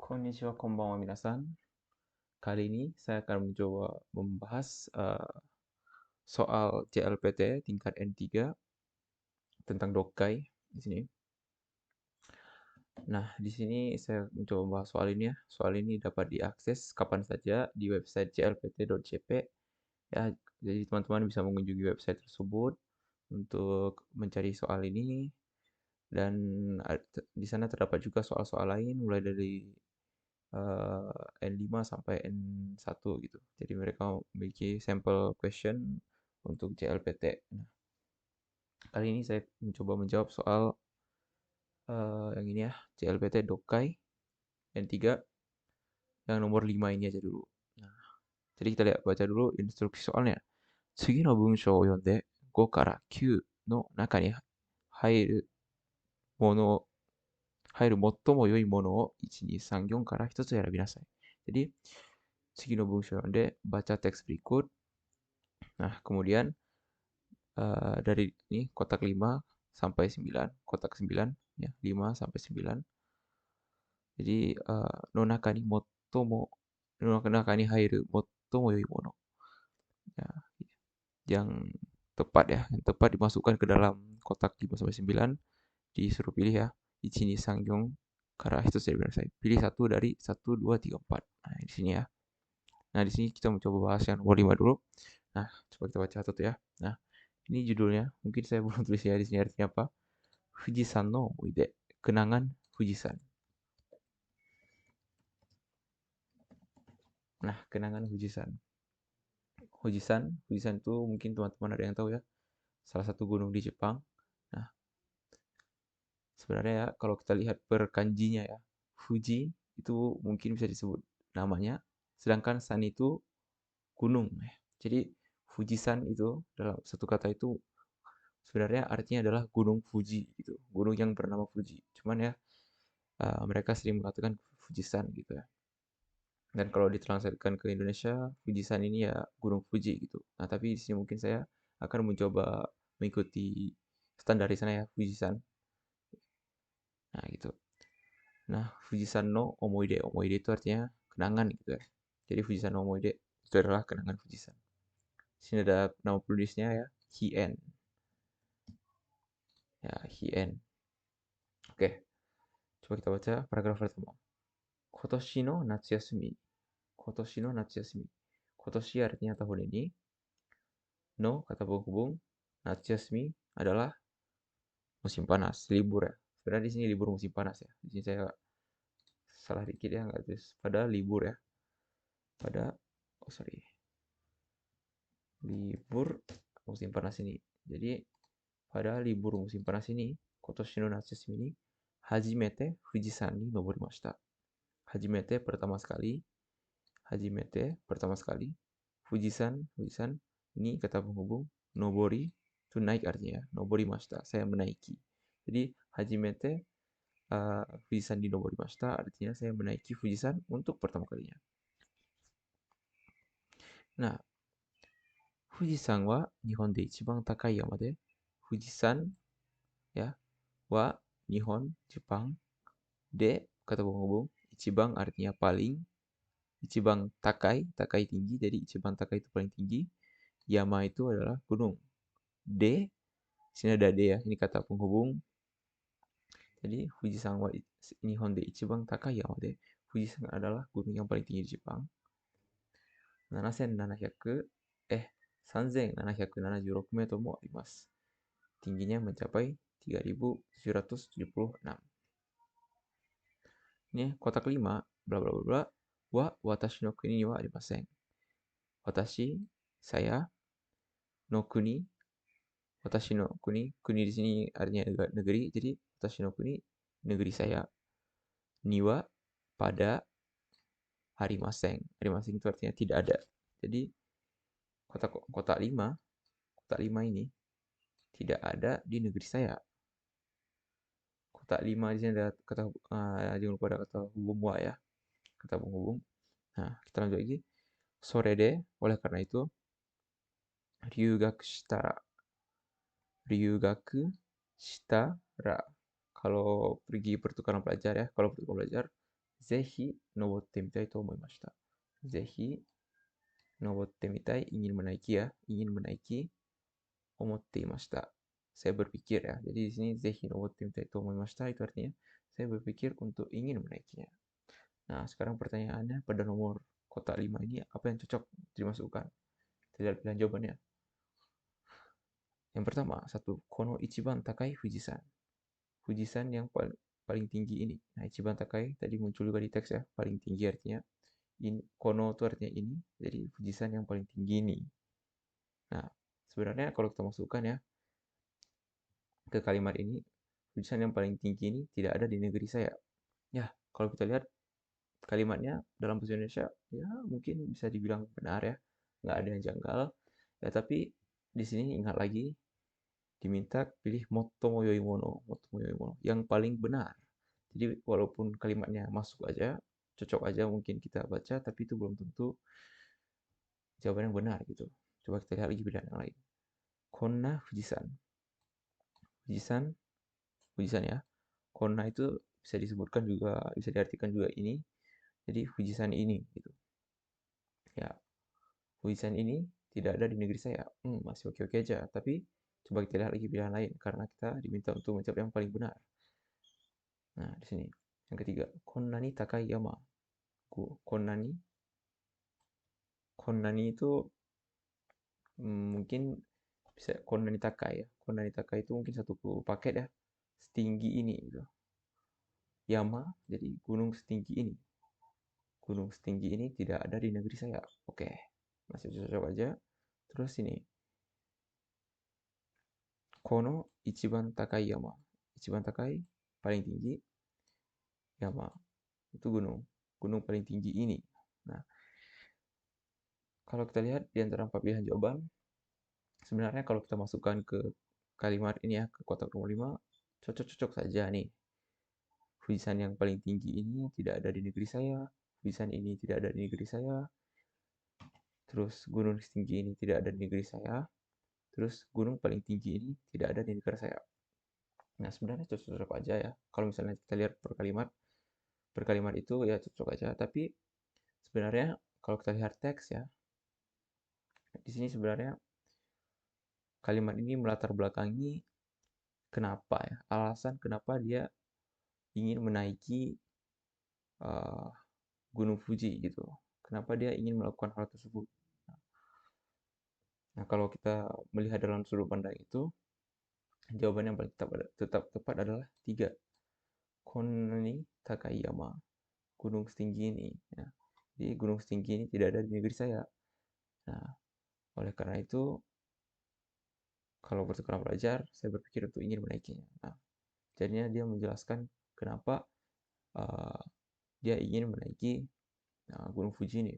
Konnichiwa, konbanwa minasan. Kali ini saya akan mencoba membahas soal JLPT tingkat N3 tentang Dokai di sini. Nah, di sini saya mencoba membahas soal ini ya. Soal ini dapat diakses kapan saja di website jlpt.jp. Ya, jadi teman-teman bisa mengunjungi website tersebut untuk mencari soal ini, dan di sana terdapat juga soal-soal lain mulai dari N5 sampai N1 gitu. Jadi mereka memiliki sampel question untuk JLPT. Nah, kali ini saya mencoba menjawab soal yang ini ya, JLPT Dokai N3 yang nomor 5 ini aja dulu. Nah, jadi kita lihat baca dulu instruksi soalnya. 次の文章を読んで5から9の中に入るもの入る最も良いものを1、2、3、4から1つ選びなさい。Jadi, 次の文章を読んで baca teks berikut. Nah, kemudian dari ini kotak 5 sampai 9, kotak 9 ya, 5 sampai 9. Jadi nonaka ni mottomo nonaka ni hairu mottomo yoi mono. Ya, yang tepat ya, yang tepat dimasukkan ke dalam kotak 5 sampai 9, disuruh pilih ya. Ichini sangyong kara hitotsu dari saya. Pilih satu dari 1, 2, 3, 4. Nah, di sini ya. Nah, di sini kita mencoba bahas yang nomor 5 dulu. Nah, coba kita baca satu ya. Nah, ini judulnya. Mungkin saya belum tulis ya di sini artinya apa. Fujisan no omoide. Kenangan Fujisan. Nah, kenangan Fujisan. Fujisan itu mungkin teman-teman ada yang tahu ya. Salah satu gunung di Jepang. Nah, sebenarnya ya kalau kita lihat per kanjinya ya, Fuji itu mungkin bisa disebut namanya, sedangkan san itu gunung ya. Jadi Fujisan itu dalam satu kata itu sebenarnya artinya adalah Gunung Fuji gitu. Gunung yang bernama Fuji. Cuman ya mereka sering mengatakan Fujisan gitu ya. Dan kalau ditranslatekan ke Indonesia, Fujisan ini ya Gunung Fuji gitu. Nah, tapi di sini mungkin saya akan mencoba mengikuti standar di sana ya, Fujisan. Nah, gitu. Nah, Fujisan no omoide. Omoide itu artinya kenangan gitu ya. Jadi Fujisan no omoide itu adalah kenangan Fujisan. Di sini ada nama penulisnya ya, Hien. Ya, Hien. Oke, coba kita baca paragraf pertama. Kotoshi no natsuyasumi. Kotoshi no natsuyasumi. Kotoshi artinya tahun ini. No kata penghubung. Natsuyasumi adalah musim panas, libur ya. Sebenarnya di sini libur musim panas ya. Di sini saya salah dikit ya, nggak tulis pada libur ya. Pada libur musim panas ini. Jadi pada libur musim panas ini, Kotoshi no Natsuyasumi ini hajimete Fujisan ni noborimashita. Hajimete pertama sekali. Fujisan ini kata penghubung. Nobori itu naik artinya ya. Noborimashita saya menaiki. Jadi hajimete Fujisan di noborimashita artinya saya menaiki Fujisan untuk pertama kalinya. Nah, Fujisan wa Nihon de ichiban takai yama de. Fujisan ya wa Nihon Jepang de kata penghubung. Ichiban artinya paling. Ichiban takai tinggi, jadi Ichiban takai itu paling tinggi. Yama itu adalah gunung. De, sini ada de ya, ini kata penghubung. Jadi Fujisan wa Nihon de ichiban takai yama de. Fujisan adalah gunung yang paling tinggi di Jepang. 3776 メートルもあります。Tingginya mencapai 3776. Ini kotak kelima, bla bla bla bla. Wa watashi no kuni ni wa arimasen. Watashi, saya, no kuni, watashi no kuni, kuni di sini artinya negeri, jadi watashi no kuni, negeri saya. Niwa, pada, arimasen. Arimasen itu artinya tidak ada. Jadi kotak 5 ini tidak ada di negeri saya. Kotak 5 di sini ada kata jangan lupa ada kata hubung wa ya. Kata penghubung. Nah, kita lanjut lagi. Sorede, oleh karena itu, ryugaku shitara. Ryugaku shitara. Kalau pergi pertukaran pelajar ya, kalau pertukaran pelajar, ぜひ登ってみたいと思いました。ぜひ登ってみたい, ingin menaiki ya, ingin menaiki, omotte imashita. Saya berpikir ya. Jadi di sini zehi nobotte mitai to omoimashita itu artinya saya berpikir untuk ingin menaikinya. Nah, sekarang pertanyaannya pada nomor kotak 5 ini apa yang cocok dimasukkan? Kita lihat pilihan jawabannya. Yang pertama, satu, kono ichiban takai Fujisan. Fujisan yang paling tinggi ini. Nah, ichiban takai tadi muncul juga di teks ya, paling tinggi artinya. Ini, kono itu artinya ini, jadi Fujisan yang paling tinggi ini. Nah, sebenarnya kalau kita masukkan ya ke kalimat ini, Fujisan yang paling tinggi ini tidak ada di negeri saya. Ya, kalau kita lihat kalimatnya dalam bahasa Indonesia, ya mungkin bisa dibilang benar ya, nggak ada yang janggal. Ya, tapi di sini ingat lagi, diminta pilih mottomo yoimono, yang paling benar. Jadi walaupun kalimatnya masuk aja, cocok aja mungkin kita baca, tapi itu belum tentu jawaban yang benar gitu. Coba kita lihat lagi pilihan yang lain. Konna Fujisan. Fujisan, Fujisan ya. Konna itu bisa disebutkan juga, bisa diartikan juga ini. Jadi Fujisan ini gitu. Ya, Fujisan ini tidak ada di negeri saya. Masih oke-oke aja. Tapi coba kita lihat lagi pilihan lain karena kita diminta untuk menjawab yang paling benar. Nah, di sini yang ketiga, konnani takai yama. Konnani, konnani itu mungkin bisa konnani takai ya. Konnani takai itu mungkin satu paket ya. Setinggi ini gitu. Yama, jadi gunung setinggi ini. Gunung setinggi ini tidak ada di negeri saya. Oke, masih cocok aja. Terus ini, kono ichiban takai yama. Ichiban takai, paling tinggi. Yama, itu gunung. Gunung paling tinggi ini. Nah, kalau kita lihat di antara 4 pilihan jawaban, sebenarnya kalau kita masukkan ke kalimat ini ya, ke kotak nomor 5, cocok-cocok saja nih. Fujisan yang paling tinggi ini tidak ada di negeri saya. Fujisan ini tidak ada di negeri saya. Terus gunung setinggi ini tidak ada di negeri saya. Terus gunung paling tinggi ini tidak ada di negara saya. Nah, sebenarnya cocok-cocok aja ya. Kalau misalnya kita lihat per kalimat itu ya cocok aja. Tapi sebenarnya kalau kita lihat teks ya, di sini sebenarnya kalimat ini melatar belakangi kenapa ya, alasan kenapa dia ingin menaiki uh, Gunung Fuji gitu. Kenapa dia ingin melakukan hal tersebut? Nah, kalau kita melihat dalam sudut pandang itu, jawaban yang paling tetap tepat adalah 3. Konnani Takayama, gunung setinggi ini. Ya. Jadi gunung setinggi ini tidak ada di negeri saya. Nah, oleh karena itu, kalau pertukaran pelajar, saya berpikir untuk ingin menaikinya. Nah, jadinya dia menjelaskan kenapa dia ingin menaiki Gunung Fuji ini.